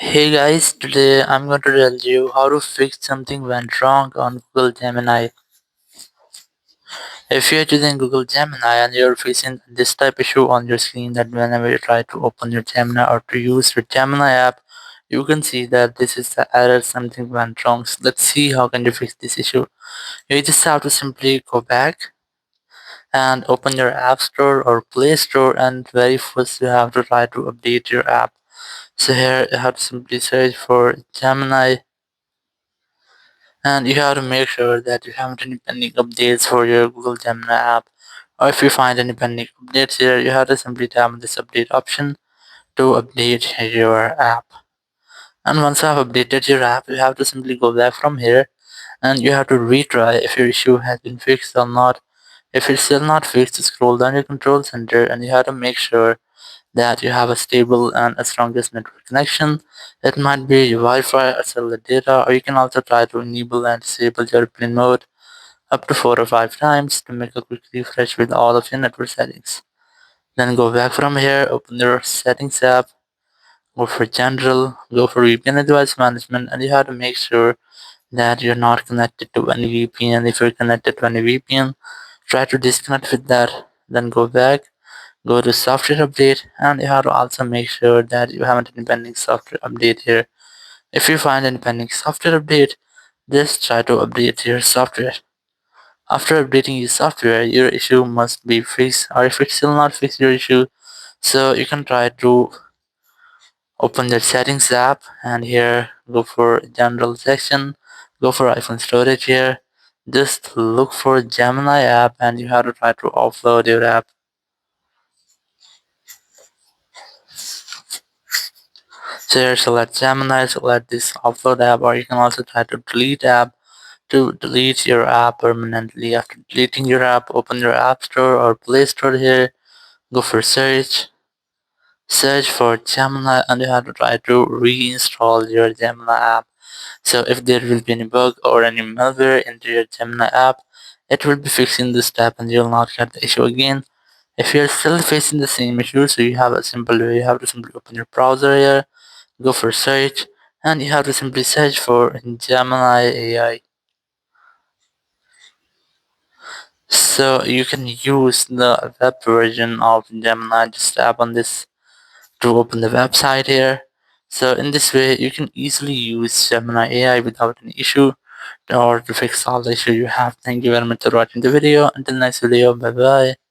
Hey guys, today I'm going to tell you how to fix something went wrong on Google Gemini. If you're using Google Gemini and you're facing this type issue on your screen that whenever you try to open your Gemini or to use your Gemini app, you can see that this is the error something went wrong. So let's see how can you fix this issue. You just have to simply go back and open your App Store or Play Store, and very first you have to try to update your app. So here you have to simply search for Gemini, and you have to make sure that you haven't any pending updates for your Google Gemini app. Or if you find any pending updates here, you have to simply tap on this update option to update your app. And once you have updated your app, you have to simply go back from here and you have to retry if your issue has been fixed or not. If it's still not fixed, scroll down your control center and you have to make sure that you have a stable and a strongest network connection. It might be your Wi-Fi or cellular data, or you can also try to enable and disable your airplane mode up to 4 or 5 times to make a quick refresh with all of your network settings. Then go back from here, open your settings app, go for general, go for VPN and device management, and you have to make sure that you're not connected to any VPN. If you're connected to any VPN, try to disconnect with that, then go back, go to software update, and you have to also make sure that you haven't any pending software update here. If you find any pending software update, just try to update your software. After updating your software, your issue must be fixed, or if it's still not fixed your issue, so you can try to open the settings app and here go for general section, go for iPhone storage here, just look for Gemini app and you have to try to offload your app. So here select Gemini, select this offload app, or you can also try to delete app to delete your app permanently. After deleting your app, open your app store or play store here, go for search for Gemini, and you have to try to reinstall your Gemini app. So if there will be any bug or any malware into your Gemini app, it will be fixing this step and you'll not get the issue again. If you're still facing the same issue, so you have a simple way, you have to simply open your browser here, go for search, and you have to simply search for Gemini AI. So you can use the web version of Gemini. Just tap on this to open the website here. So in this way, you can easily use Gemini AI without any issue or to fix all the issue you have. Thank you very much for watching the video. Until next video, bye bye.